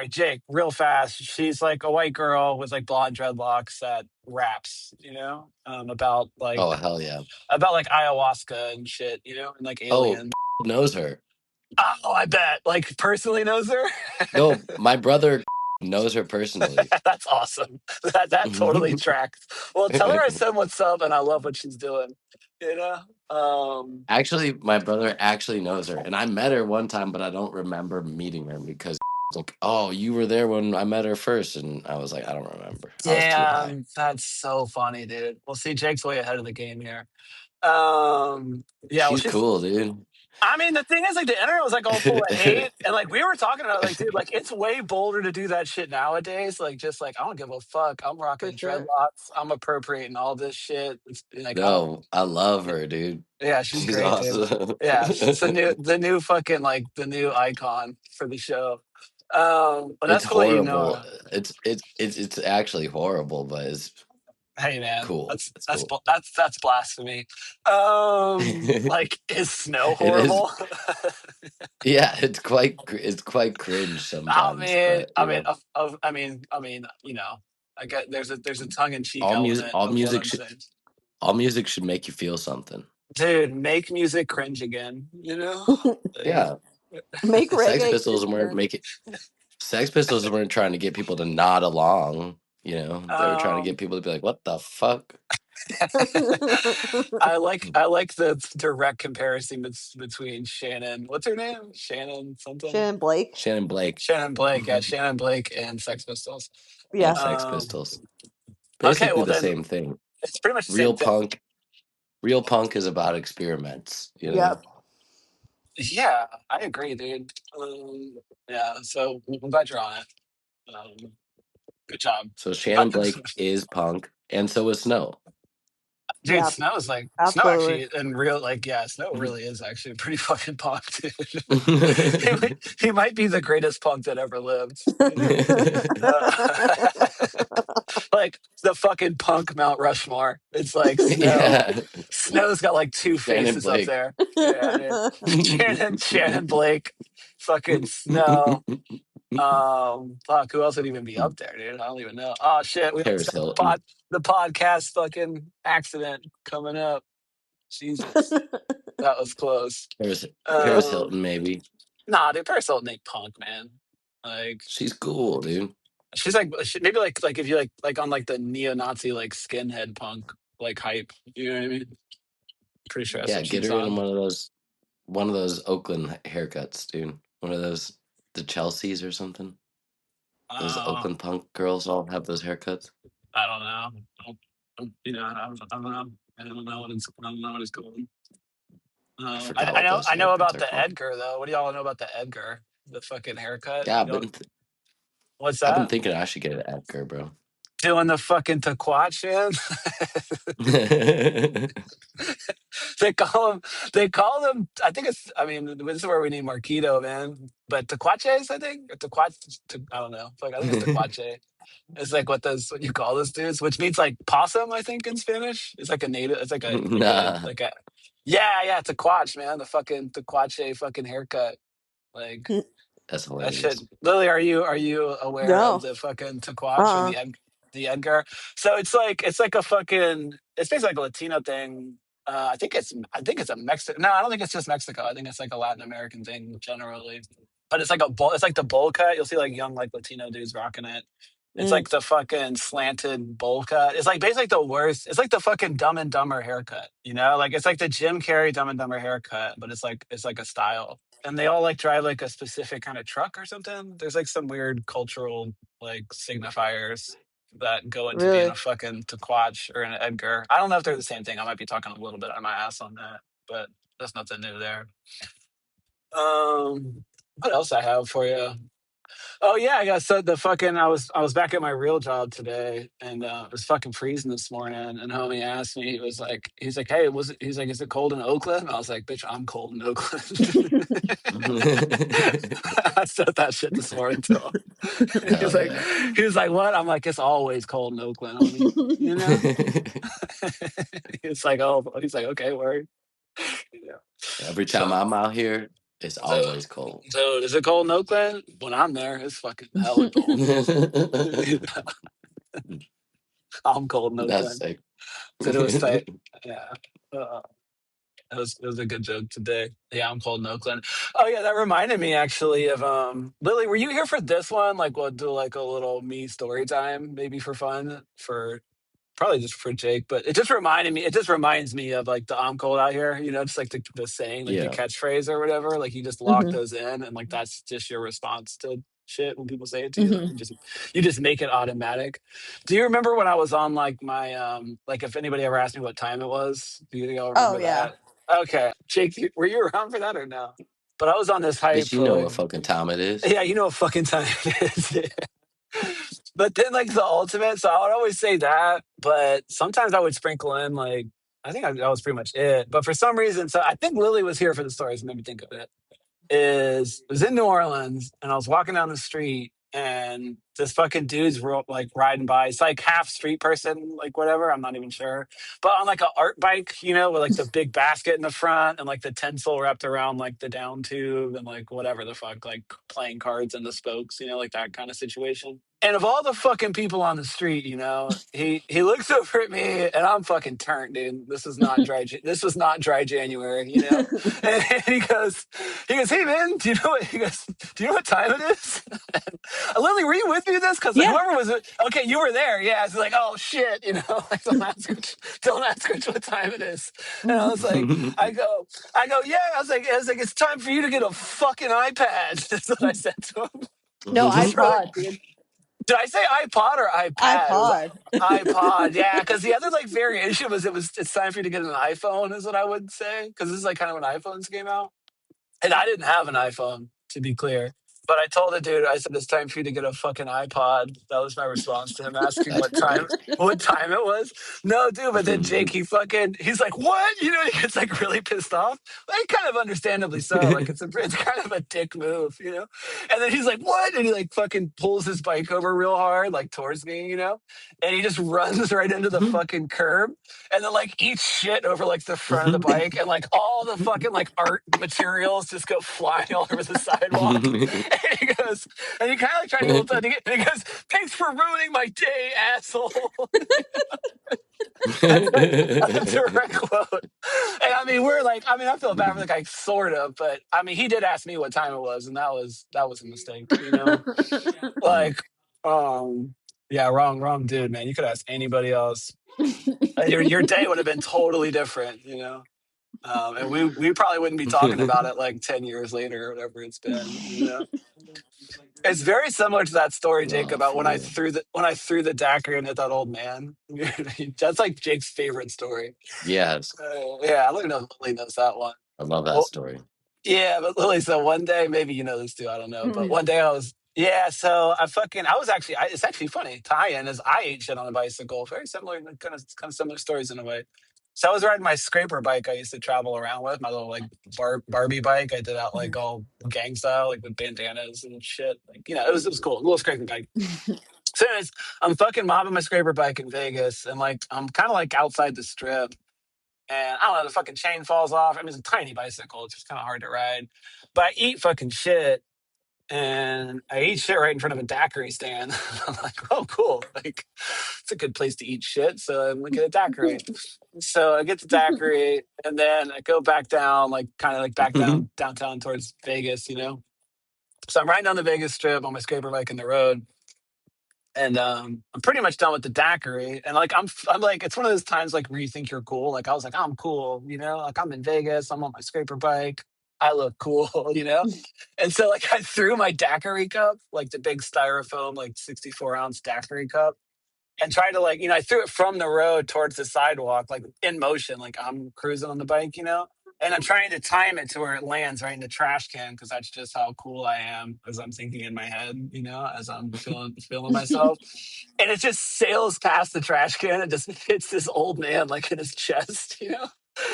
Like Jake, real fast. She's like a white girl with like blonde dreadlocks that raps, Oh, hell yeah. about like ayahuasca and shit, and like Oh, aliens. knows her. Oh, I bet. Like personally knows her. No, my brother knows her personally. That's awesome. That totally tracks. Well, tell her I said what's up and I love what she's doing. You know. Actually, my brother actually knows her, and I met her one time, but I don't remember meeting her because like, oh, you were there when I met her first, and I was like, I don't remember. I was too high. Damn, that's so funny, dude. Well, see, Jake's way ahead of the game here. Yeah, well, She's she's. cool, dude. I mean, the thing is, like, the internet was like all full of hate, and like we were talking about, like, dude, like it's way bolder to do that shit nowadays. Like, just like I don't give a fuck. I'm For rocking sure. dreadlocks. I'm appropriating all this shit. It's like I don't. No, I love her, dude. Yeah, she's She's great, dude. awesome. Yeah, she's the new fucking like the new icon for the show. But It's that's cool that you know horrible. her. It's actually horrible, but it's Hey man, cool. that's It's that's cool. bl- that's blasphemy. It Like is snow is. horrible? Yeah, it's quite cringe I sometimes, mean, but I mean, I get there's a tongue in cheek all music element all of what music I'm should saying. all music should make you feel something. Dude, make music cringe again. Like, Yeah, Make Sex reggae Pistols weren't Christian. making Sex Pistols weren't trying to get people to nod along. They were trying to get um, people to be like, "What the fuck?" I like the direct comparison between Shannon. What's her name? Shannon something. Shanin Blake. Shannon Blake Shannon Blake. Yeah, Shannon Blake and Sex Pistols. and Yeah. Sex Um, Pistols, okay, basically well the then same thing. it's pretty much the same Real thing. punk, real punk is about experiments. Yep. Yeah, I agree, dude. Yeah, so I'm glad you're on it. Good job. So Uh, Shannon Blake is punk, and so is Snow. Dude, Yeah. Snow Absolutely. actually in real like yeah, Snow really is actually pretty fucking punk, dude. He might be the greatest punk that ever lived. Uh, like the fucking punk Mount Rushmore. It's like Snow. Yeah, Snow's got like two Shannon faces up Blake. there. Yeah, dude. Shannon Blake, fucking Snow. Fuck, who else would even be up there, dude? I don't even know. Oh shit, we almost Paris got Hilton. the podcast fucking accident coming up. Jesus, that was close. Paris Um, Hilton, maybe. nah, dude, Paris Hilton ain't punk, man. Like She's cool, dude. she's like maybe like if you like on like the neo-Nazi like skinhead punk like hype. You know what I mean? Pretty sure that's Yeah, what get she's her in on. one of those Oakland haircuts, dude. One of those the Chelseas or something. Those Uh, Oakland punk girls all have those haircuts. I don't know. I don't know. I don't know what it's called. I I, forgot I what know those I know haircuts about are the called. Edgar though. What do y'all know about the Edgar? The fucking haircut. Yeah, You don't. What's I've been that? thinking I should get an Edgar, bro. Doing the fucking Taquach, man. they call him. They call them. I think it's. I mean, this is where we need Marquito, man. But Taquaches, I think. Or Taquach. I don't know. Like, I think it's Taquache. It's like what you call those dudes, which means like possum, I think in Spanish. It's like a native. It's like Nah, a. Yeah, Taquach, man. The fucking Taquache fucking haircut. Like that's that shit. hilarious. Lily, are you aware of No. the fucking Taquach or Uh. the Edgar? So it's like a fucking it's basically like a Latino thing. I think it's a Mexico. No, I don't think it's just Mexico. I think it's like a Latin American thing generally. But it's like it's like the bowl cut. You'll see like young like Latino dudes rocking it. It's Mm, like the fucking slanted bowl cut. It's like basically the worst. It's like the fucking Dumb and Dumber haircut. Like it's like the Jim Carrey Dumb and Dumber haircut, but it's like a style. And they all like drive like a specific kind of truck or something. There's like some weird cultural like signifiers that go into being a really. fucking Tequach or an Edgar. I don't know if they're the same thing. I might be talking a little bit on my ass on that, but there's nothing new there. What else I have for you? Oh yeah, I got so the fucking I was back at my real job today and it was fucking freezing this morning and homie asked me, he's like, hey, he's like, is it cold in Oakland? And I was like, bitch, I'm cold in Oakland. I said that shit this morning to him. He was Hell like yeah. he was like, what? I'm like, it's always cold in Oakland, homie. You know? He's like, okay, word. Yeah. Every time So I'm out here, It's So, always cold. so is it cold in Oakland? When I'm there, it's fucking hella cold. I'm cold in That's Oakland. sick. So it was tight. Yeah. Uh, it was a good joke today. Yeah, I'm cold in Oakland. Oh yeah, that reminded me actually of Lily, were you here for this one? Like we'll do like a little me story time, maybe for fun, for probably just for Jake, but it just reminded me. It just reminds me of like the "I'm cold out here," just like the saying, like the Yeah. catchphrase or whatever. Like you just lock Mhm. those in, and like that's just your response to shit when people say it to you. Mhm. You just make it automatic. Do you remember when I was on like my like if anybody ever asked me what time it was? Do you think I'll Oh remember yeah. that? Okay, Jake, were you around for that or no? But I was on this Bitch, hype you for know like, what fucking time it is. yeah, you know what fucking time it is. But then like the ultimate, so I would always say that, but sometimes I would sprinkle in like I think that was pretty much it. But for some reason, so I think Lily was here for the stories. Made me think of it. Is I was in New Orleans and I was walking down the street and this fucking dude's like riding by. It's like half street person, like whatever. I'm not even sure, but on like a art bike, with like the big basket in the front and like the tinsel wrapped around like the down tube and like whatever the fuck, like playing cards in the spokes, like that kind of situation. And of all the fucking people on the street, he looks over at me and I'm fucking turned, dude. This is not dry. This was not dry January. And he goes, hey man, do you know what? He goes, do you know what time it is? Lily, were you with me with this? Because Yeah. whoever was it, okay, you were there. Yeah, it's like, oh shit, like don't ask her what time it is. And I was like, yeah. I was like, it's time for you to get a fucking iPad. That's what I said to him. No, Just really, iPod, dude. did I say iPod or iPad? It was iPod. iPod, yeah. Because the other like variation was it's time for you to get an iPhone, is what I would say. Because this is like kind of when iPhones came out. And I didn't have an iPhone, to be clear. But I told the dude, I said, it's time for you to get a fucking iPod. That was my response to him asking That's what funny. time it was. No, dude, but then Jake, he's like, what? He gets like really pissed off. Like kind of understandably so. Like it's kind of a dick move. And then he's like, what? And he like fucking pulls his bike over real hard, like towards me. And he just runs right into the fucking curb and then like eats shit over like the front of the bike and like all the fucking like art materials just go flying all over the sidewalk. And he goes, and he kind of like trying to get a little and he goes, thanks for ruining my day, asshole. That's like a direct quote. And I mean, I feel bad for the guy sort of, but I mean, he did ask me what time it was, and that was a mistake. Like, um, yeah, wrong dude, man. You could ask anybody else. Your day would have been totally different. And we probably wouldn't be talking about it like 10 years later or whatever it's been. It's very similar to that story, Jake, No, about for real. when I threw the daiquiri and hit that old man. That's like Jake's favorite story. Yes. Yeah, I don't know if Lily knows that one. I love that Well, story. yeah, but Lily, so one day, maybe you know this too, I don't know. But Mm. one day yeah, so I was actually, it's actually funny. Tie-in is I ate shit on a bicycle. Very similar, kind of similar stories in a way. So I was riding my scraper bike I used to travel around with, my little like Barbie bike. I did out like all gang style, like with bandanas and shit. Like, it was cool. A little scraper bike. So anyways, I'm fucking mobbing my scraper bike in Vegas and like I'm kind of like outside the strip. And I don't know, the fucking chain falls off. I mean, it's a tiny bicycle. It's just kind of hard to ride. But I eat fucking shit. And I eat shit right in front of a daiquiri stand. I'm like, oh, cool. Like, it's a good place to eat shit. So I'm looking at a daiquiri. So I get the daiquiri and then I go back down, like, kind of like back down downtown towards Vegas. So I'm riding down the Vegas Strip on my scraper bike in the road. And I'm pretty much done with the daiquiri, and like I'm like it's one of those times like where you think you're cool. Like I was like I'm cool. Like I'm in Vegas, I'm on my scraper bike, I look cool. And so like I threw my daiquiri cup, like the big styrofoam like 64-ounce daiquiri cup, and tried to like I threw it from the road towards the sidewalk, like in motion, like I'm cruising on the bike. And I'm trying to time it to where it lands right in the trash can because that's just how cool I am, as I'm thinking in my head, as I'm feeling myself. And it just sails past the trash can and just hits this old man like in his chest.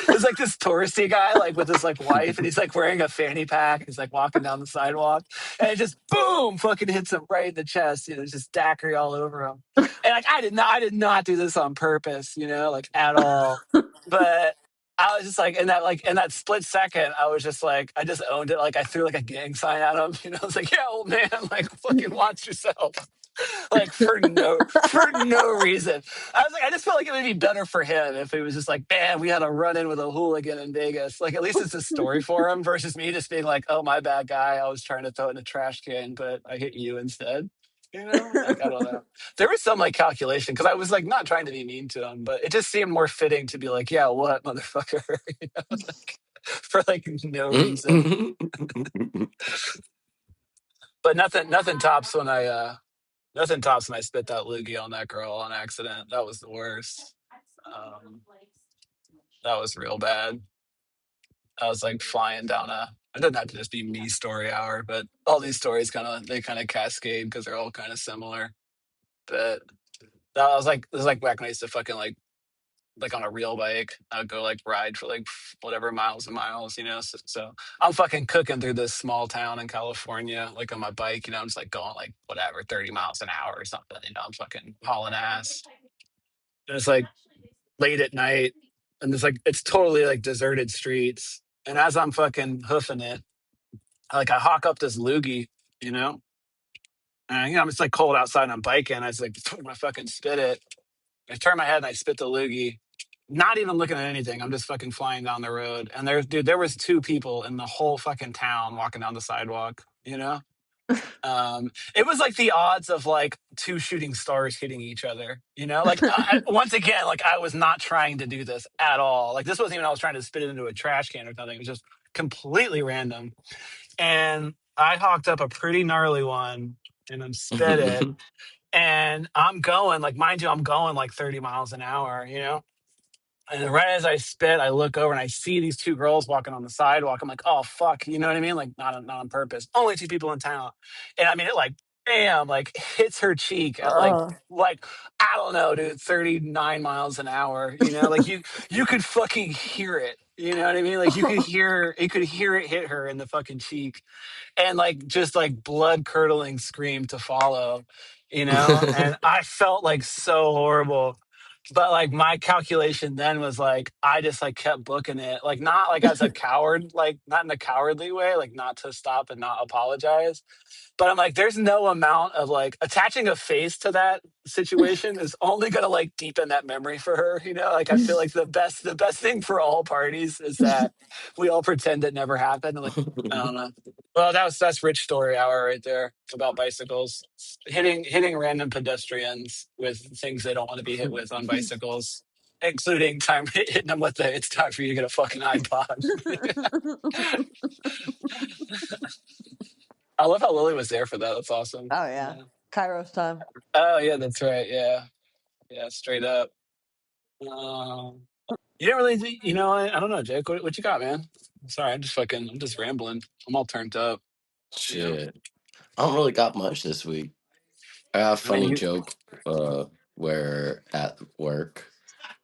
It's like this touristy guy, like with his like wife, and he's like wearing a fanny pack. He's like walking down the sidewalk, and it just boom, fucking hits him right in the chest. It's just daiquiri all over him. And like I did not do this on purpose, like at all. But I was just like in that split second, I was just like, I just owned it. Like I threw like a gang sign at him. I was like, yeah, old man, like fucking watch yourself. Like for no reason. I was like, I just felt like it would be better for him if it was just like, man, we had a run in with a hooligan in Vegas. Like at least it's a story for him versus me just being like, oh my bad guy. I was trying to throw it in a trash can, but I hit you instead. Like I don't know. There was some like calculation because I was like not trying to be mean to him, but it just seemed more fitting to be like, yeah, what motherfucker, like, for like no reason. But nothing tops when I spit that loogie on that girl on accident. That was the worst. Um, that was real bad. I was like flying down a. It doesn't have to just be me story hour, but all these stories kind of cascade because they're all kind of similar. But that was like this is like back when I used to fucking like on a real bike. I'd go like ride for like whatever miles and miles, So I'm fucking cooking through this small town in California, like on my bike, I'm just like going like whatever, 30 miles an hour or something, I'm fucking hauling ass. And it's like late at night and it's totally like deserted streets. And as I'm fucking hoofing it, I hawk up this loogie, you know, and it's like cold outside and I'm biking. I was like, I fucking spit it. I turn my head and I spit the loogie, not even looking at anything. I'm just fucking flying down the road. And there was two people in the whole fucking town walking down the sidewalk. It was like the odds of like two shooting stars hitting each other. Like once again, like I was not trying to do this at all. Like this wasn't even I was trying to spit it into a trash can or something. It was just completely random. And I hawked up a pretty gnarly one and then spit it. And I'm going, like, mind you, I'm going like 30 miles an hour. And right as I spit, I look over and I see these two girls walking on the sidewalk. I'm like, oh fuck, you know what I mean? Like not on purpose. Only two people in town. And I mean it like bam, like hits her cheek at Oh. like I don't know, dude, 39 miles an hour. Like you could fucking hear it. You know what I mean? Like you could hear it hit her in the fucking cheek and like just like blood curdling scream to follow. And I felt like so horrible. But like my calculation then was like I just like kept booking it, like not like as a coward, like not in a cowardly way, like not to stop and not apologize. But I'm like, there's no amount of like attaching a face to that situation is only gonna like deepen that memory for her. Like I feel like the best thing for all parties is that we all pretend it never happened. Like, I don't know. Well, that's rich story hour right there about bicycles, hitting random pedestrians with things they don't want to be hit with on bicycles, including time hitting them with the "it's time for you to get a fucking iPod." I love how Lily was there for that. That's awesome. Oh yeah. Yeah. Kairos time. Oh yeah, that's right. Yeah, yeah, straight up. Um, you didn't really, I don't know, Jake. What you got, man? Sorry, I'm just rambling. I'm all turned up. You know. Shit. I don't really got much this week. I got a I mean, funny joke where at work,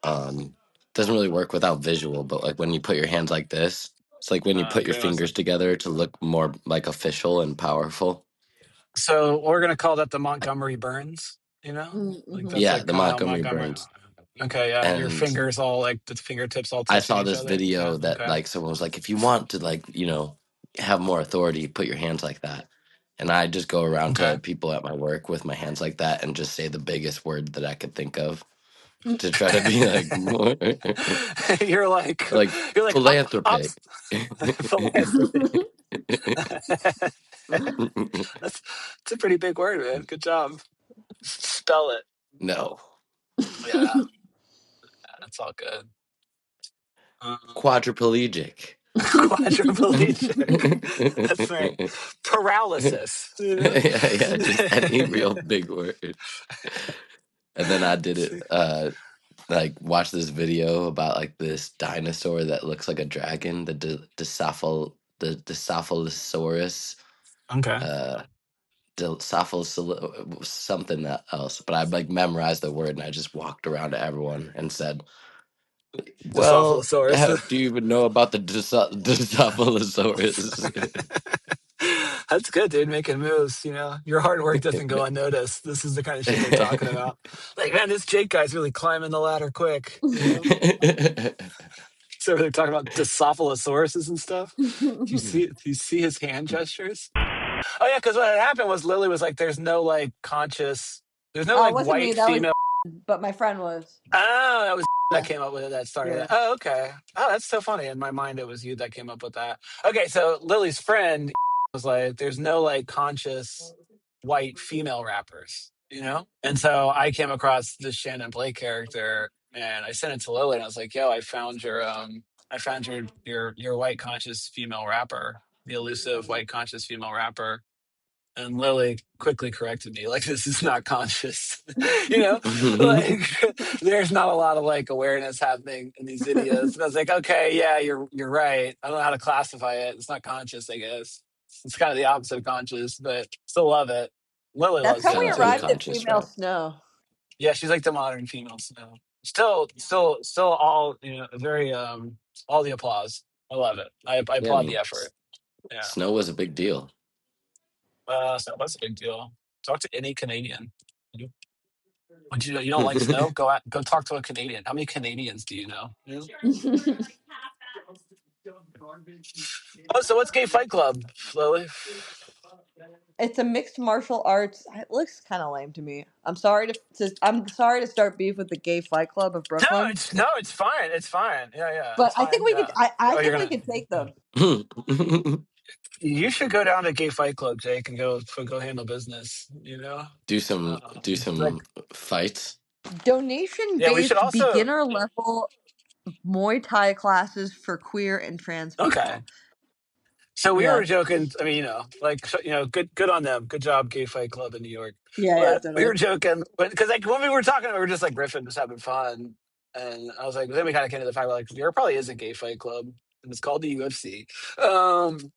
um, doesn't really work without visual, but like when you put your hands like this, it's like when you put your okay. fingers together to look more like official and powerful. So we're gonna call that the Montgomery Burns. Like Mm-hmm. that's Yeah, like the kind of how Montgomery Montgomery. Burns. Okay, yeah, your And fingers all like the fingertips all I touching saw each this other. Yeah. video that Okay. like someone was like, if you want to like, have more authority, put your hands like that. And I just go around to Okay. people at my work with my hands like that and just say the biggest word that I could think of to try to be like more you're like like you're like up philanthropic. philanthropy. That's a pretty big word, man. Good job. Spell it. No. Yeah, that's all good. Quadriplegic. Quadriplegic. That's right. Paralysis. Yeah, yeah, just any real big word. And then I did it like watch this video about like this dinosaur that looks like a dragon, the Dilophosaurus, Okay. uh Dilophosaurus something else. But I like memorized the word and I just walked around to everyone and said, "Well, Dilophosaurus. do you even know about the Dilophosaurus?" That's good, dude. Making moves. Your hard work doesn't go unnoticed. This is the kind of shit they're talking about. Like, man, this Jake guy's really climbing the ladder quick. So they're talking about Drosophilosauruses and stuff. Do you see his hand gestures? Oh yeah, because what had happened was Lily was like, "There's no like conscious, there's no Oh, it like wasn't me. white That was, female." but my friend was. Oh, that was that Yeah. came up with it. That started Yeah. that. Oh, okay. Oh, that's so funny. In my mind, it was you that came up with that. Okay, so Lily's friend was like, "There's no like conscious white female rappers, you know." And so I came across this Shannon Blake character, and I sent it to Lily, and I was like, "Yo, I found your white conscious female rapper, the elusive white conscious female rapper." And Lily quickly corrected me, like, this is not conscious. you know, like there's not a lot of like awareness happening in these videos. And I was like, okay, yeah, you're right. I don't know how to classify it. It's not conscious, I guess. It's kind of the opposite of conscious, but still love it. Lily That's loves how it we Sounds like a too. arrived at conscious female rap. snow. Yeah, she's like the modern female snow. Still all, very all the applause. I love it. I Yeah, I applaud the mean, effort. Yeah. snow was a big deal. So that's a big deal. Talk to any Canadian. Would you don't like snow? Go out, go talk to a Canadian. How many Canadians do you know? Oh, so what's Gay Fight Club, Lily? It's a mixed martial arts. It looks kind of lame to me. I'm sorry to start beef with the Gay Fight Club of No, Brooklyn, it's fine. It's fine. Yeah, yeah, but it's I think fine. we could. Yeah. I Oh, you're think we gonna. could take them. You should go down to Gay Fight Club, Jake, and go handle business. do Like, some fights. Donation yeah, we should based also. beginner level Muay Thai classes for queer and trans Okay. people. So we were Yeah. joking. I mean, good on them. Good job, Gay Fight Club in New York. Yeah. Yeah. But we Totally. were joking because like when we were talking, we were just like riffing, just having fun. And I was like, then we kind of came to the fact like there probably is a Gay Fight Club, and it's called the UFC. Um,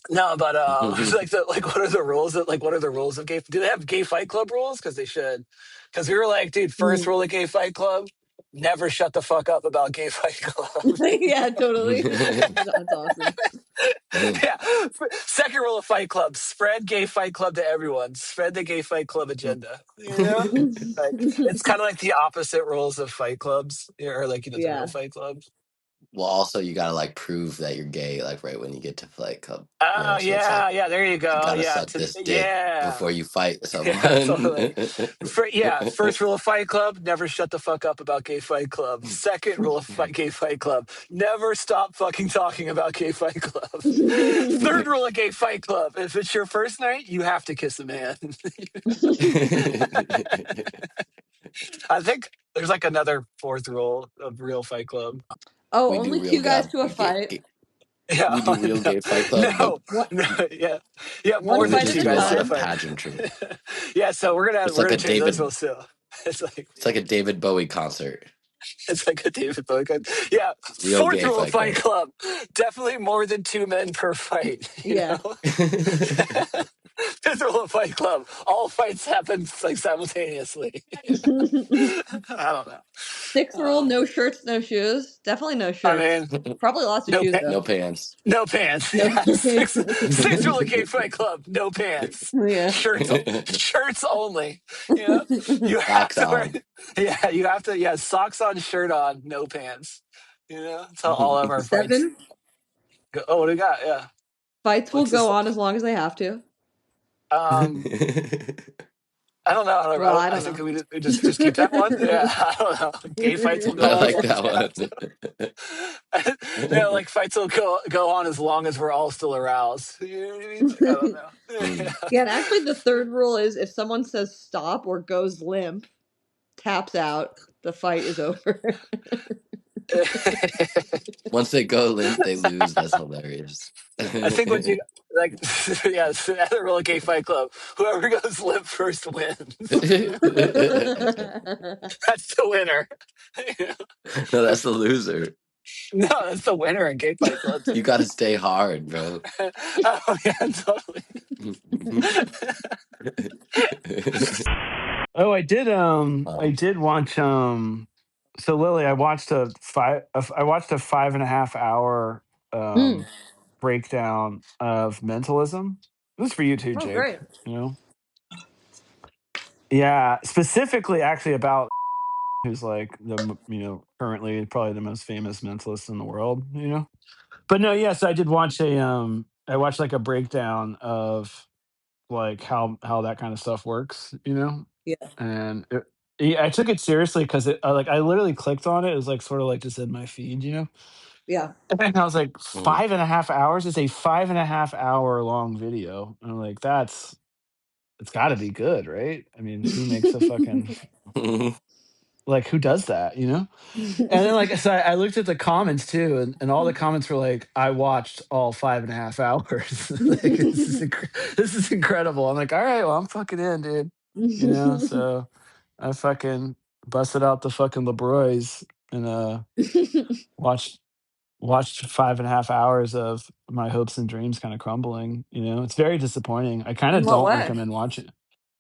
no, but it's like what are the rules? What are the rules of gay? Do they have Gay Fight Club rules? Because they should. Because we were like, dude, first Mhm. rule of Gay Fight Club: never shut the fuck up about Gay Fight Club. Yeah. Totally. That's awesome. yeah. Second rule of Fight Club: spread Gay Fight Club to everyone. Spread the Gay Fight Club agenda. Like it's kind of like the opposite rules of Fight Clubs, or like the real Yeah. Fight Club. Well, also you gotta like prove that you're gay, like right when you get to Fight Club. Oh So it's like yeah, there you you go. gotta Yeah, suck this dick yeah, before you fight yeah, someone. totally. First rule of Fight Club: never shut the fuck up about Gay Fight Club. Second rule of Gay Fight Club: never stop fucking talking about Gay Fight Club. Third rule of Gay Fight Club: if it's your first night, you have to kiss a man. I think there's like another fourth rule of real Fight Club. Oh, we do only real two guys to a gay, fight. Yeah, we do real no, gay Fight Club, but no, What? no, yeah, yeah, One more then we than fight just at two a do a guys lot to the of time. fight. pageantry. yeah, so It's we're like a gonna change those David. rules too. It's like It's like a David Bowie concert. it's like a David Blaine. Yeah, Real fourth gay rule of Fight Fight Club. Club: definitely more than two men per fight. Yeah. Fifth rule of Fight Club: all fights happen like simultaneously. I don't know. Sixth rule: Uh, no shirts, no shoes. Definitely no I shirts. mean, Probably lots of no. shoes though. No pants. No pants. No. Yeah, six rule of Gay Fight Club. No pants. Yeah. Shirts only. You know, you have Socks to wear. on. Yeah, you have to. Yeah, socks on, shirt on, no pants. That's how all of our fights Seven. go. Oh, what do we got? Yeah, Fights will what's go this? on as long as they have to. Um, I don't know. Well, I I don't think know. we just keep that one. Yeah, I don't know. Gay fights will go I on as like long as that they have to. Like fights will go on as long as we're all still aroused. You know what I mean? Like, I don't know. one. Yeah, and actually the third rule is if someone says stop or goes limp, taps out, the fight is over. Once they go limp, they lose. That's hilarious. I think what you like, yeah, it's another real gay fight club. Whoever goes limp first wins. That's the winner. No, that's the loser. No, that's the winner in gay fight club You too. got to stay hard, bro. Oh yeah, totally. Oh, I um, did watch. So Lily, I watched a 5.5 hour Mm. breakdown of mentalism. This is for you too, Oh, Jake. great. You know, yeah, specifically actually about who's like the currently probably the most famous mentalist in the world, you know? But no, yes, I did watch I watched like a breakdown of like how that kind of stuff works, you know? Yeah. And yeah, I took it seriously because like I literally clicked on it. It was like sort of like just in my feed, you know? Yeah. And I was like, Mhm. 5.5 hours? It's a 5.5 hour long video. And I'm like, it's gotta be good, right? I mean, who makes a fucking like who does that, you know? And then like so I looked at the comments too, and all the comments were like, I watched all 5.5 hours. Like this is incredible. I'm like, all right, well, I'm fucking in, dude. You know, so I fucking busted out the fucking LeBroys and watched watched 5.5 hours of my hopes and dreams kind of crumbling. You know, it's very disappointing. I kind In of what don't way? recommend watching.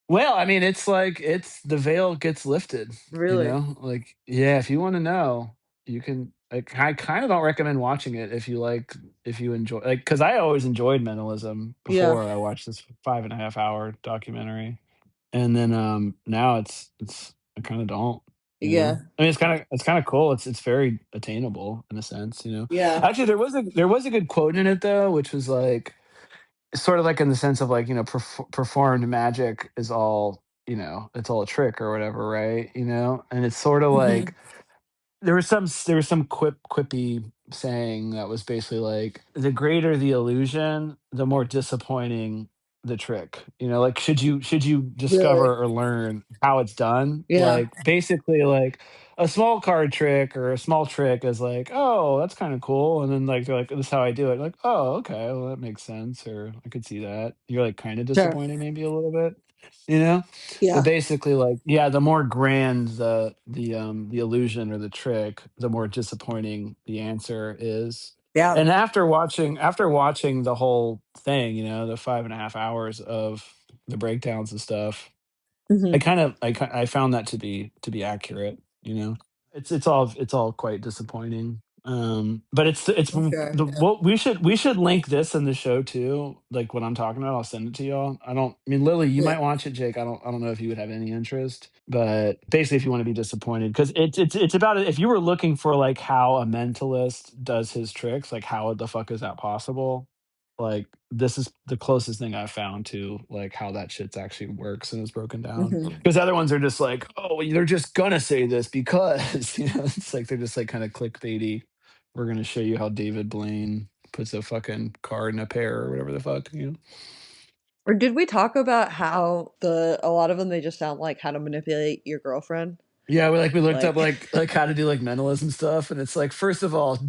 Well, I mean, it's like it's the veil gets lifted, you Really? know? Like, yeah, if you wanna know, you can like, I kinda don't recommend watching it if you enjoy like, because I always enjoyed mentalism Yeah. before I watched this 5.5 hour documentary, and then, now it's I kinda don't, you know? Yeah. I mean, it's kinda cool, it's very attainable in a sense, you know? Yeah. Actually, there was a good quote in it though, which was like sort of like in the sense of like, you know, performed magic is all, you know, it's all a trick or whatever, right? You know, and it's sort of Hmm. like there was some quippy saying that was basically like the greater the illusion, the more disappointing the trick. You know, like should you Really? discover or learn how it's done? Yeah. Like basically like a small card trick or a small trick is like, oh, that's kind of cool. And then like they're like, this is how I do it. Like, oh, okay, well that makes sense, or I could see that. You're like kind of Sure. disappointed maybe a little bit, you know? But Yeah. basically, like, yeah, the more grand the illusion or the trick, the more disappointing the answer is. Yeah. And after watching the whole thing, you know, the 5.5 hours of the breakdowns and stuff, I Hmm. kind of I found that to be accurate, you know? It's all quite disappointing. But Sure. the what we should link this in the show too. Like what I'm talking about, I'll send it to y'all. I mean, Lily, you Yeah. might watch it. Jake, I don't know if you would have any interest, but basically, if you want to be disappointed, because it's about it. If you were looking for like how a mentalist does his tricks, like how the fuck is that possible? Like this is the closest thing I've found to like how that shit's actually works and is broken down. Hmm. Mhm. Because other ones are just like, oh, they're just gonna say this because you know it's like they're just like kind of clickbaity. We're gonna show you how David Blaine puts a fucking card in a pair or whatever the fuck, you know. Or did we talk about how a lot of them they just sound like how to manipulate your girlfriend? Yeah, we looked up Like, like how to do like mentalism stuff, and it's like first of all,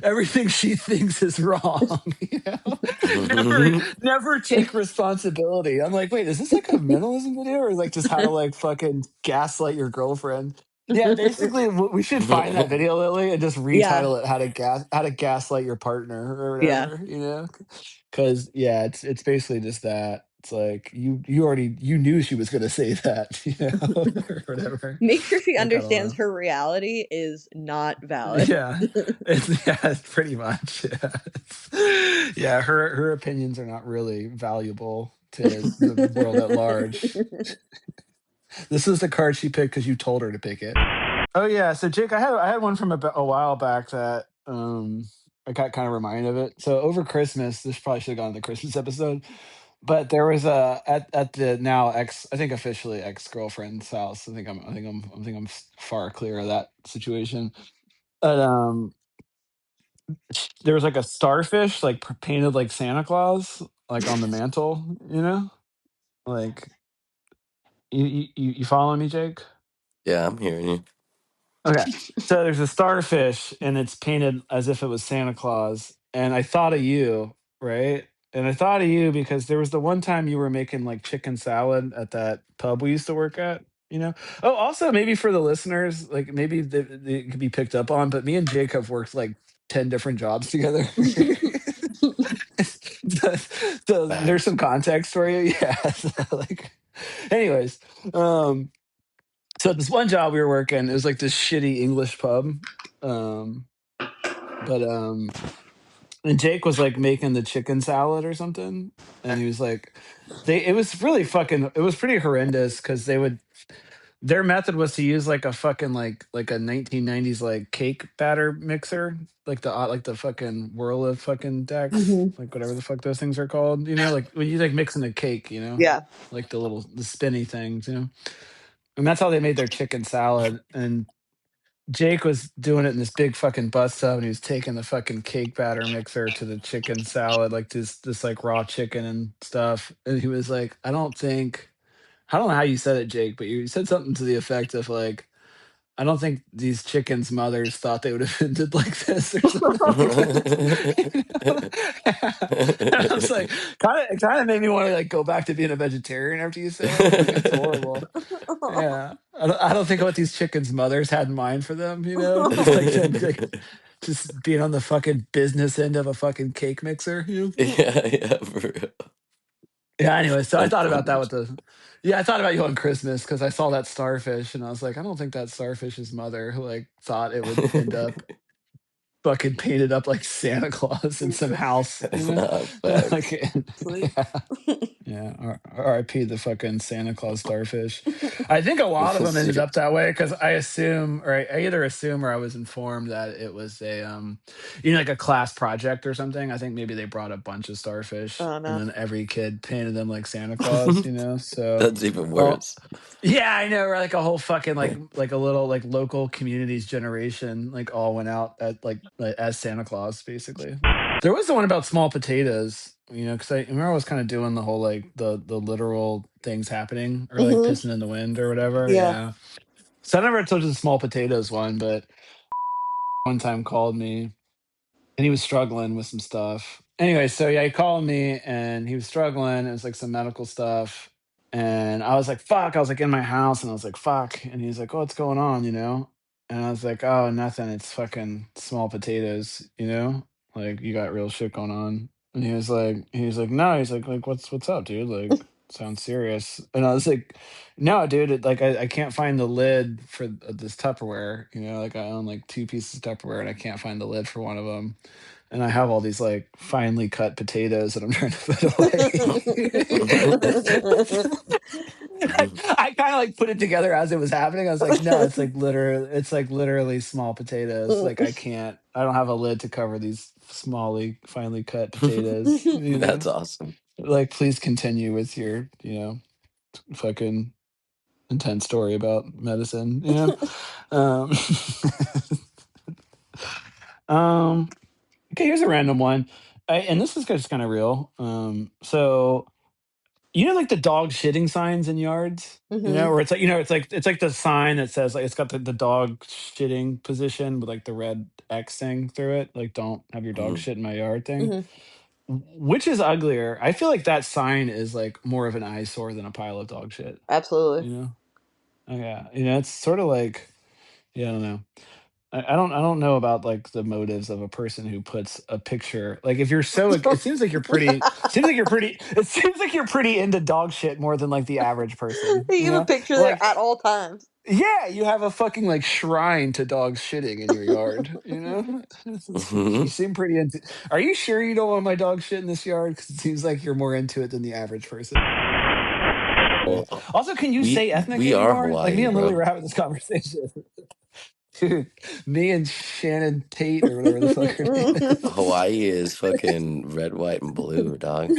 everything she thinks is wrong. You know, never take responsibility. I'm like, wait, is this like a mentalism video or like just how to like fucking gaslight your girlfriend? Yeah, basically, we should find that video, Lily, and just yeah. retitle it how to gaslight your partner or Yeah. whatever. You know, because yeah, it's basically just that. It's like you already you knew she was gonna say that, you know, or whatever. Make sure she Like I don't understands know. her reality is not valid. Yeah, it's pretty much. Yeah, yeah. Her opinions are not really valuable to the world at large. This is the card she picked because you told her to pick it. Oh yeah, so Jake, I had one from a while back that I got kind of reminded of it. So over Christmas, this probably should have gone in the Christmas episode, but there was a at the now ex, I think officially ex girlfriend's house. I think I'm far clear of that situation. But there was like a starfish like painted like Santa Claus like on the mantle, you know, like you following me, Jake? Yeah, I'm hearing you. Okay. So there's a starfish and it's painted as if it was Santa Claus. And I thought of you, right? And I thought of you because there was the one time you were making like chicken salad at that pub we used to work at, you know? Oh, also maybe for the listeners, like maybe they could be picked up on, but me and Jake have worked like 10 different jobs together. so, so there's Facts. some context for you. Yeah. So, like, anyways, um, so at this one job we were working, it was like this shitty English pub. Um, but and Jake was like making the chicken salad or something, and he was like, it was really fucking, it was pretty horrendous because Their method was to use like a fucking like a 1990s like cake batter mixer, like the fucking whirl of fucking decks, Hmm. like whatever the fuck those things are called. You know, like when you like mixing a cake. You know, Yeah. like the spinny things. You know, and that's how they made their chicken salad. And Jake was doing it in this big fucking bus tub, and he was taking the fucking cake batter mixer to the chicken salad, like this like raw chicken and stuff. And he was like, I don't know how you said it, Jake, but you said something to the effect of like, I don't think these chickens' mothers thought they would have ended like this or something like that. And I was like, it kind of made me want to like go back to being a vegetarian after you said it. Like it's horrible. Yeah, I don't think what these chickens' mothers had in mind for them. You know, like them like just being on the fucking business end of a fucking cake mixer. You know? Yeah, yeah, for real. Yeah. Anyway, so I That's thought about that funny. with the. Yeah, I thought about you on Christmas because I saw that starfish and I was like, I don't think that starfish's mother like thought it would end up fucking painted up like Santa Claus in some house, you know? Nah, facts. Like, Sweet. yeah. Yeah, R.I.P. the fucking Santa Claus starfish. I think a lot of them ended up that way because I assume, or I either assume or I was informed that it was a, like a class project or something. I think maybe they brought a bunch of starfish Oh and no. then every kid painted them like Santa Claus, you know? So, That's even oh, worse. yeah, I know, right? Like a whole fucking like a little like local communities generation like all went out at like as Santa Claus basically. There was the one about small potatoes, you know, because I remember I was kind of doing the whole like the literal things happening or like Hmm. pissing in the wind or whatever. Yeah. Yeah. So I never told you the small potatoes one, but one time called me and he was struggling with some stuff. Anyway, so yeah, he called me and he was struggling. It was like some medical stuff. And I was like, fuck. I was like in my house and I was like, fuck. And he's like, oh, what's going on, you know? And I was like, oh, nothing. It's fucking small potatoes, you know? Like you got real shit going on. And he was like, no, he's like, what's up, dude? Like, sounds serious. And I was like, no, dude, I can't find the lid for this Tupperware. You know, like I own like two pieces of Tupperware and I can't find the lid for one of them. And I have all these like finely cut potatoes that I'm trying to put away. I kind of like put it together as it was happening. I was like, no, it's like literally small potatoes. Like I don't have a lid to cover these smally, finely cut potatoes. You know, That's awesome. like please continue with your, fucking intense story about medicine. You know, um, okay, here's a random one. And this is just kind of real. So you know, like the dog shitting signs in yards, you know, Hmm. where it's like, it's like the sign that says like it's got the dog shitting position with like the red X thing through it, like don't have your dog Mhm. shit in my yard thing. Hmm. Which is uglier? I feel like that sign is like more of an eyesore than a pile of dog shit. Absolutely. You know? Oh, yeah, it's sort of like, yeah, I don't know. I don't know about like the motives of a person who puts a picture like if you're so it seems like you're pretty into dog shit more than like the average person, you You have a know? picture there Like at all times. yeah, you have a fucking like shrine to dogs shitting in your yard, you know? You Mhm. seem pretty into. Are you sure you don't want my dog shit in this yard? Because it seems like you're more into it than the average person. Yeah. Well, Also, can you we say ethnic we are anymore? Like me Hawaii, and Lily bro. were having this conversation. Dude, me and Shannon Tate or whatever the fuck her name is. Hawaii is fucking red, white, and blue, dog.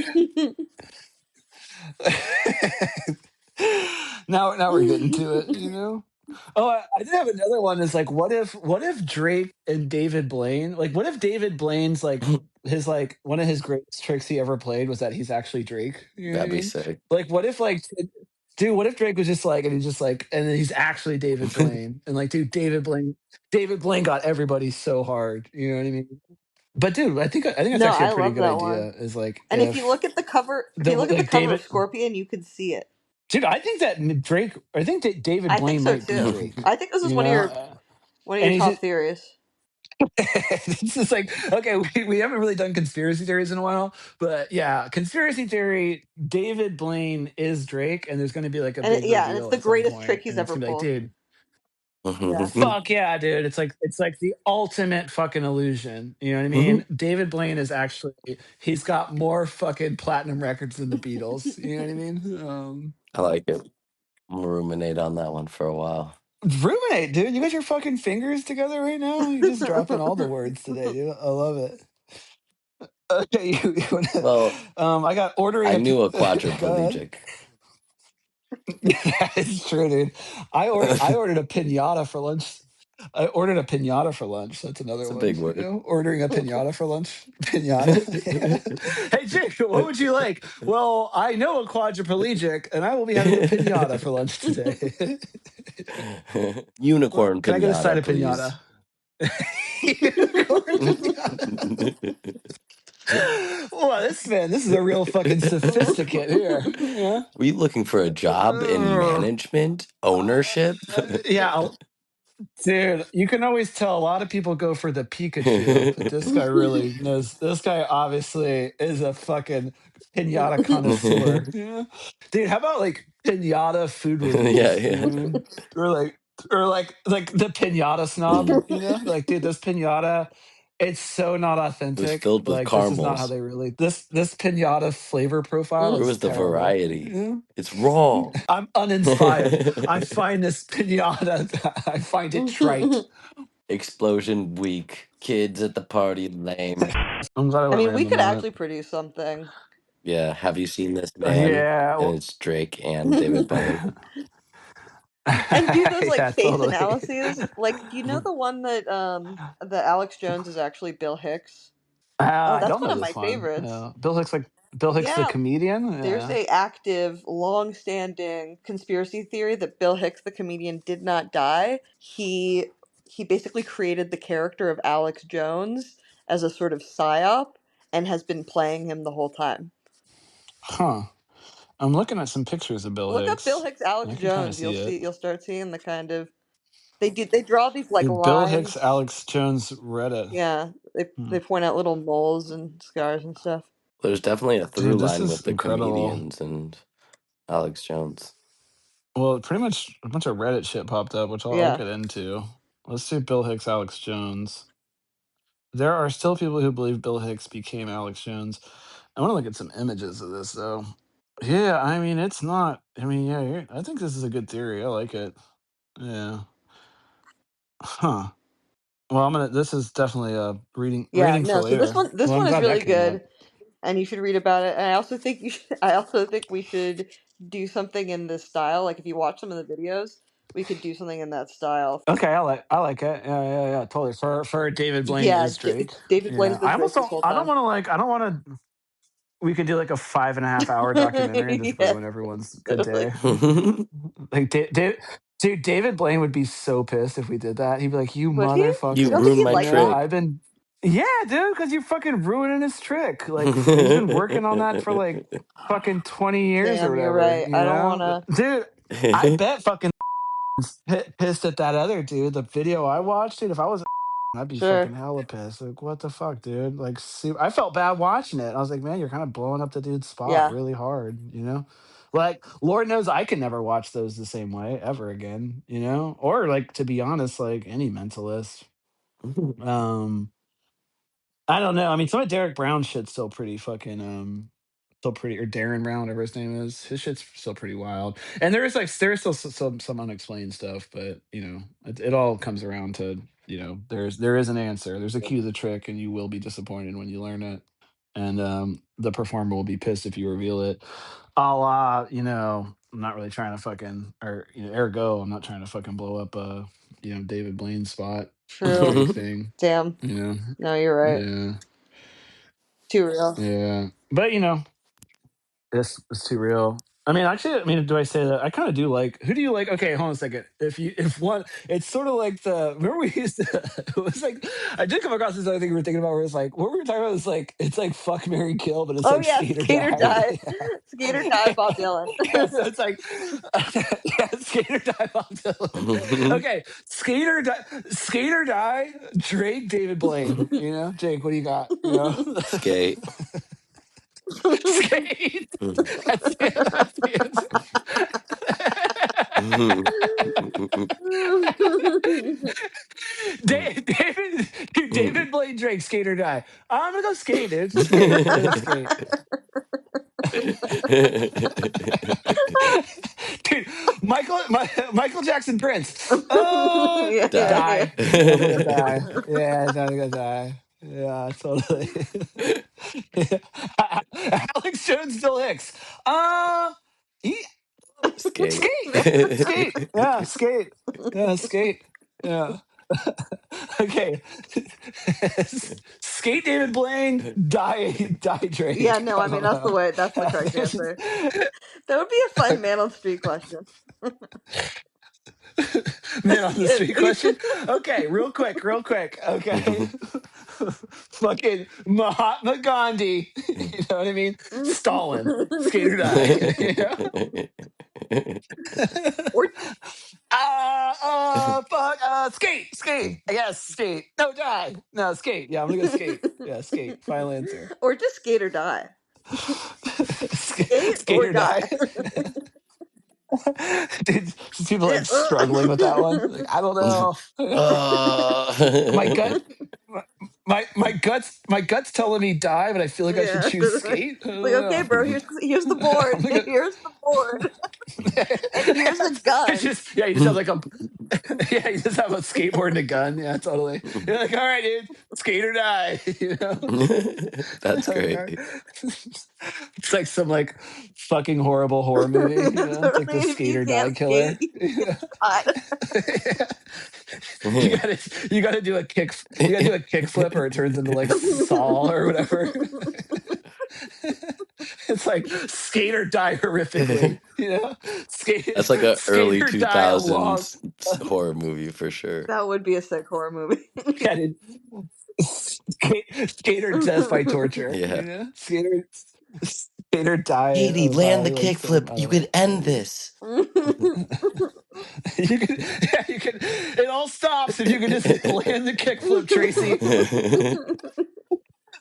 Now we're getting to it, you know. Oh, I did have another one. Is like, what if Drake and David Blaine, like, what if David Blaine's like his like one of his greatest tricks he ever played was that he's actually Drake. You know what I That'd be mean? sick. Like, what if like, dude, what if Drake was just like, and he's just like, and then he's actually David Blaine, and like, dude, David Blaine got everybody so hard. You know what I mean? But dude, I think that's No, actually a I pretty love good that one. idea. Is like And if you look if at the cover, the like of David, Scorpion, you can see it. dude, I think that Drake, I think that David I think Blaine so might be too. Drake. I think this is You know, one of your and he's top just, theories. it's just like okay, we haven't really done conspiracy theories in a while, but yeah, conspiracy theory. David Blaine is Drake, and there's going to be like a And big and it's reveal the at some greatest trick point, he's and it's ever gonna be like, pulled. dude, Yeah. fuck yeah, dude. It's like the ultimate fucking illusion. You know what I mean? David Blaine is actually he's got more fucking platinum records than the Beatles. You know what I mean? I like it. I'm gonna ruminate on that one for a while. Ruminate, dude. You got your fucking fingers together right now. You're just dropping all the words today, dude. I love it. Okay, you wanna, Well, I got ordering I a. knew a Go ahead. quadriplegic. It's true, dude. I ordered a pinata for lunch. I ordered a pinata for lunch. That's another It's a one. big You word. know, ordering a pinata for lunch. Pinata. Hey, Jake, what would you like? Well, I know a quadriplegic, and I will be having a pinata for lunch today. Well, Unicorn can I get a side pinata, of please. pinata? Unicorn pinata. Well, this is a real fucking sophisticate here. Yeah. Were you looking for a job in management, ownership? Yeah, dude, you can always tell a lot of people go for the Pikachu, but this guy really knows. This guy obviously is a fucking pinata connoisseur. Yeah. Dude, how about like pinata food Yeah, reviews? You know yeah. what I mean? Or like the pinata snob, Mm. you know? Like, dude, this pinata, it's so not It was authentic. filled with Like, this is not how caramels. they really this pinata flavor profile Where is was the terrible. variety? Yeah. It's raw. I'm uninspired. I find this pinata, I find it trite. Explosion week. Kids at the party lame. I'm glad I I went mean, we random could on it. actually produce something. Yeah, have you seen this man? Yeah. And it's Drake and David Blaine. And do those like Yeah, face totally. analyses. Like, do you know the one that Alex Jones is actually Bill Hicks? Oh, I that's don't one know of my this one. favorites. Bill Hicks the Yeah, comedian. there's Yeah. a active, long-standing conspiracy theory that Bill Hicks the comedian did not die. He basically created the character of Alex Jones as a sort of psyop and has been playing him the whole time. Huh. I'm looking at some pictures of Bill Look up Bill Hicks. Hicks Alex I can kind of Jones. see it. You'll start seeing the kind of they draw these like Dude, Bill Hicks, lines. Alex Jones, Reddit. Yeah, Hmm. they point out little moles and scars and stuff. There's definitely a through Dude, this line with is the incredible. comedians and Alex Jones. Well, pretty much a bunch of Reddit shit popped up, which I'll Yeah, get into. Let's do Bill Hicks, Alex Jones. There are still people who believe Bill Hicks became Alex Jones. I want to look at some images of this though. Yeah, I mean it's not. I mean, yeah, I think this is a good theory. I like it. Yeah. Huh. Well, I'm gonna. This is definitely a yeah. reading for No, so later. this Well, I'm one is glad that really came up. good, and you should read about it. And I also think I also think we should do something in this style. Like if you watch some of the videos, we could do something in that style. Okay, I like it. Yeah, totally. For David Blaine Yeah, is Drake. David Blaine Yeah, has been I almost Drake this don't. whole I don't time. want to like. I don't want to. We could do like a 5.5 hour documentary and just Yeah, ruin everyone's good totally. day. Like, dude, David Blaine would be so pissed if we did that. He'd be like, "You Would he? You I don't motherfucker!" think ruined he'd my You like know, that. trick. I've been, yeah, dude, because you're fucking ruining his trick. Like, he's been working on that for like fucking 20 years or Damn, you're whatever. right. You I don't want know, to. dude, I bet fucking pissed at that other dude. The video I watched, dude. If I was, I'd be Sure. fucking hella pissed. Like, what the fuck, dude? Like, see, I felt bad watching it. I was like, man, you're kind of blowing up the dude's spot Yeah. really hard, you know? Like, Lord knows I can never watch those the same way ever again, you know? Or like, to be honest, like any mentalist. Um, I don't know. I mean, some of Derek Brown's shit's still pretty fucking still pretty, or Darren Brown, whatever his name is. His shit's still pretty wild. And there's still some unexplained stuff, but you know, it all comes around to, you know, there is an answer. There's a key to the trick, and you will be disappointed when you learn it. And the performer will be pissed if you reveal it. A la, you know, I'm not really trying to fucking, or you know, ergo, I'm not trying to fucking blow up you know, David Blaine's spot or True. anything. Damn. You know. No, you're right. Yeah. Too real. Yeah. But you know, this is too real. I mean, actually, I mean, do I say that? I kind of do like. Who do you like? Okay, hold on a second. If one, it's sort of like the. Remember we used to. It was like I did come across this other thing we were thinking about, where it's like what we were talking about is like it's like fuck, marry, kill, but it's Oh like yeah, skate or Skater die. Die. Skater Die, Bob Dylan. Yeah, so it's like yeah, skate or die, Bob Dylan. Okay, skate or die, Drake, David Blaine. You know, Jake, what do you got? You know, Skate. skate. That's the answer. David Blaine Drake, skate or die. I'm gonna go skate, dude. Skate. I'm gonna skate. Dude, Michael Jackson Prince. Die. Die. I'm gonna die. Yeah, I'm gonna die. Yeah, totally. Alex Jones still Hicks. He, Skate. skate. Skate. Yeah, skate. Yeah, skate. Yeah. Okay. Skate David Blaine, die Yeah, Drake. no, I I mean don't know. that's the correct answer. That would be a fun man on the street question. Man on the street Skate. question. Okay, real quick. Okay. Fucking Mahatma Gandhi. You know what I mean? Stalin. Skate or die. You know? Or Fuck, skate. Yes, skate. No, die. No, skate. Yeah, I'm gonna go skate. Yeah, skate. Final answer. or just skate or die. Skate Skate or or die. die. Dude, just people like struggling with that one. Like, I don't know. My gut, my gut's telling me die, but I feel like I should Yeah. choose skate. I Like, don't okay, know. bro, here's the board. I'm gonna. Here's the board. And here's a It's gun. just yeah, you just have like a yeah, you just have a skateboard and a gun. Yeah, totally. You're like, all right, dude, skate or die. You know. That's great. It's like some like fucking horrible horror movie. You know, it's like the Totally, if skate you or die can't skate, killer. Yeah. die. You gotta do a kick. You gotta do a kick flip, or it turns into like Saw or whatever. It's like skate or die horrifically. You know, That's like a skate early or die along. 2000s horror movie for sure. That would be a sick horror movie. Yeah, dude. Skater death by torture. Yeah. You know, skater die Katie, land by the like some. kickflip. I You don't could end this. know. You can, yeah, you can. It all stops if you can just land the kickflip, Tracy.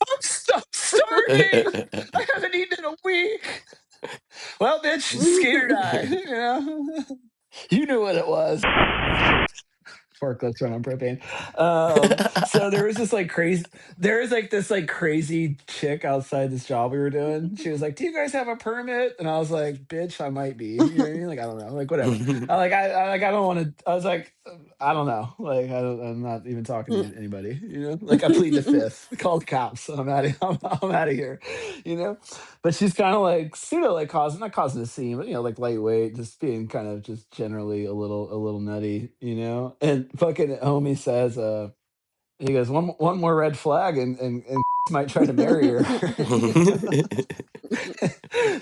I'm starving. I haven't eaten in a week. Well, bitch, skater die. You know, you knew what it was. Forklifts run on propane. So there was this like crazy. There was like this like crazy chick outside this job we were doing. She was like, "Do you guys have a permit?" And I was like, "Bitch, I might be." You know what I mean? Like I don't know. Like whatever. I don't want to. I was like, I don't know. Like I'm not even talking to anybody. You know, like I plead the fifth. Call the cops. I'm out of. I'm out of here. You know. But she's kind of like pseudo like not causing a scene, but you know, like lightweight, just being kind of just generally a little nutty, you know. And fucking homie says, he goes, one more red flag and might try to marry her.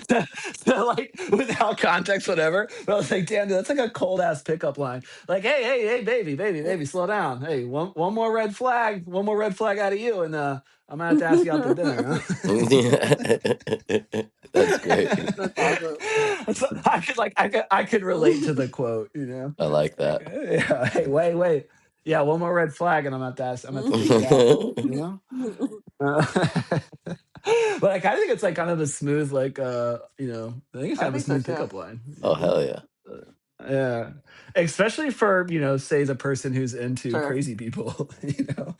so, so, like without context, whatever. But I was like, damn, dude, that's like a cold ass pickup line. Like, hey, baby, slow down. Hey, one more red flag, out of you, and I'm gonna have to ask you out to dinner. Huh? That's great. That's awesome. So I could relate to the quote, you know. I like that. Yeah. Hey, wait. Yeah, one more red flag, and I'm gonna have to take you out. You know. But like, I think it's like kind of a smooth, like you know, I think it's I kind of a think so smooth too. pickup line. Oh, hell yeah. Yeah, especially for you know, say the person who's into Sure. crazy people, you know,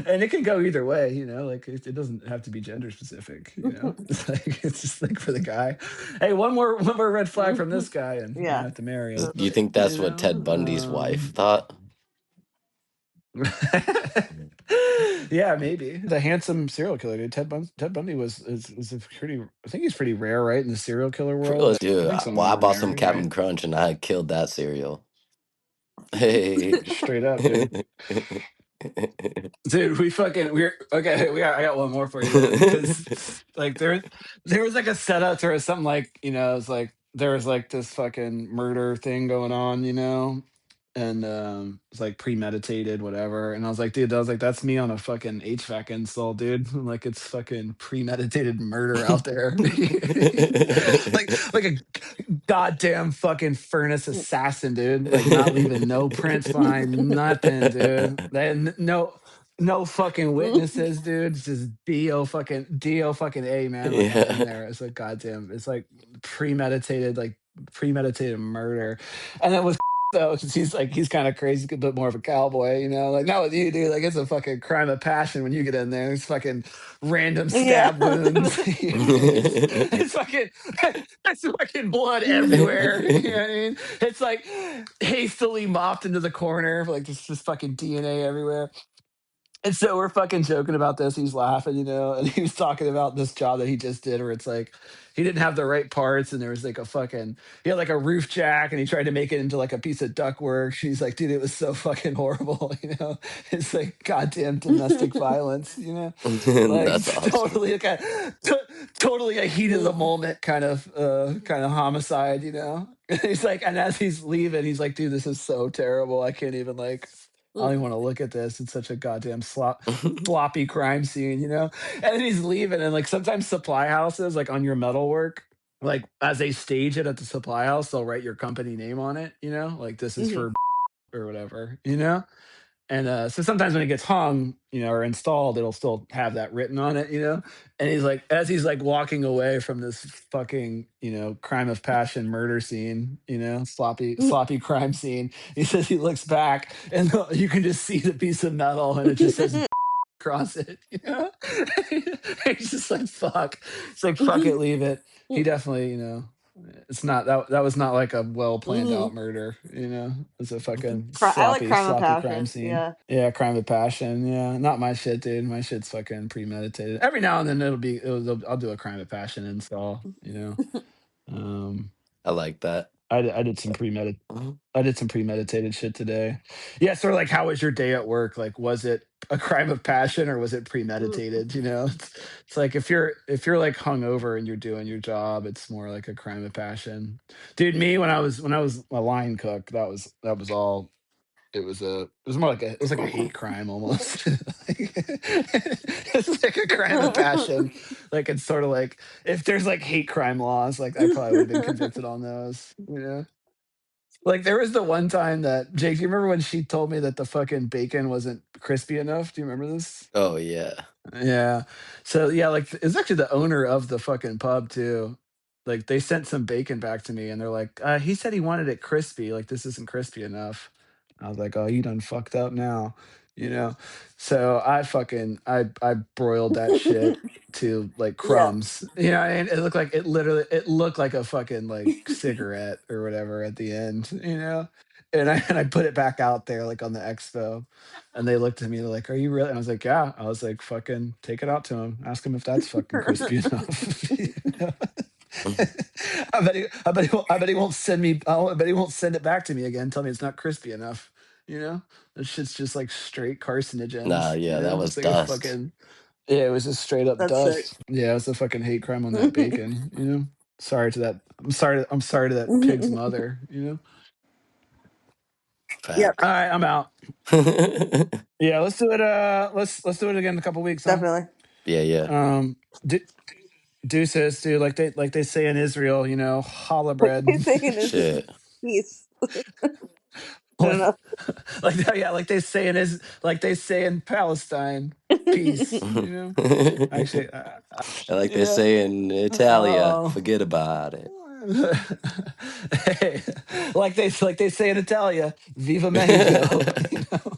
and it can go either way, you know, like it doesn't have to be gender specific, you know, it's like it's just like for the guy, hey, one more red flag from this guy, and I'm gonna Yeah. have to marry him. You think that's You what Ted Bundy's wife know? thought? Yeah, maybe the handsome serial killer, dude. Ted Bundy was a pretty. I think he's pretty rare, right, in the serial killer world. I Dude, think some well, of I them are bought some married, Captain right? Crunch and I killed that cereal. Hey. Straight up, dude. Dude, we're okay. I got one more for you then, because like there was like a setup or something like you know it's like there was like this fucking murder thing going on, you know, and it's like premeditated, whatever. And I was like, dude, that's me on a fucking HVAC install, dude. Like it's fucking premeditated murder out there, like a goddamn fucking furnace assassin, dude. Like not leaving no prints behind, nothing, dude. No fucking witnesses, dude. It's just do fucking a man. Like I'm in Yeah. there. It's like goddamn. It's like premeditated murder, and it was So 'cause he's kind of crazy, a bit more of a cowboy, you know. Like not with you, dude. Like it's a fucking crime of passion when you get in there. It's fucking random Yeah. stab wounds. It's fucking it's fucking blood everywhere. You know what I mean? It's like hastily mopped into the corner, like there's just fucking DNA everywhere. And so we're fucking joking about this. He's laughing, you know, and he was talking about this job that he just did where it's like he didn't have the right parts and there was like a fucking he had like a roof jack and he tried to make it into like a piece of ductwork. She's like, dude, it was so fucking horrible, you know. It's like goddamn domestic violence, you know. Like That's awesome. totally like totally a heat of the moment kind of homicide, you know. He's like, and as he's leaving, he's like, dude, this is so terrible. I can't even like I don't even want to look at this. It's such a goddamn sloppy crime scene, you know? And then he's leaving, and like sometimes supply houses, like on your metalwork, like as they stage it at the supply house, they'll write your company name on it, you know? Like this is for or whatever, you know? And so sometimes when it gets hung, you know, or installed, it'll still have that written on it, you know. And he's like, as he's like walking away from this fucking, you know, crime of passion murder scene, you know, sloppy crime scene. He says he looks back and you can just see the piece of metal, and it just says across it, you know. He's just like fuck. It's like fuck it, leave it. He definitely, you know. It's not that was not like a well planned out murder, you know. It's a fucking I like crime of sloppy crime passion. scene. Yeah. Yeah, crime of passion. Yeah, not my shit, dude. My shit's fucking premeditated. Every now and then I'll do a crime of passion install, you know. I like that. I did some premeditated Mhm. I did some premeditated shit today. Yeah, sort of like how was your day at work? Like was it a crime of passion or was it premeditated? You know, it's like if you're like hungover and you're doing your job, it's more like a crime of passion. Dude, me when I was a line cook, that was all it was more like it was like a hate crime almost. It's like a crime of passion. Like it's sort of like if there's like hate crime laws, like I probably would have been convicted on those, you know. Like there was the one time that Jake, do you remember when she told me that the fucking bacon wasn't crispy enough? Do you remember this? Oh yeah. Yeah. So yeah, like it's actually the owner of the fucking pub too. Like they sent some bacon back to me and they're like, he said he wanted it crispy. Like this isn't crispy enough. I was like, oh, you done fucked up now, you know? So I broiled that shit to like Yeah. crumbs. You know, and it looked like a fucking like cigarette or whatever at the end, you know? And I put it back out there like on the expo. And they looked at me, they're like, "Are you really?" And I was like, "Yeah." I was like, "Fucking take it out to him. Ask him if that's fucking crispy enough." You know? I bet he won't send me. I bet he won't send it back to me again. Tell me it's not crispy enough. You know, that shit's just like straight Nah, carcinogens. You yeah, that know, was it's like a dust. fucking yeah. It was just straight up That's sick. dust. Yeah, it's a fucking hate crime on that bacon. You know, sorry to that. I'm sorry to that pig's mother. You know. Yep. All Facts. right, I'm out. Yeah, let's do it. Let's do it again in a couple weeks, huh? Definitely. Yeah, yeah. Um, do, deuces, dude. Like they say in Israel, you know, challah Like bread. they say in Israel, Shit. peace. I don't like, know. yeah, like they say in Palestine, peace. You know, actually, Like they yeah. say in Italia, Oh. forget about it. Hey, like they say in Italia, "Viva Mexico." You know?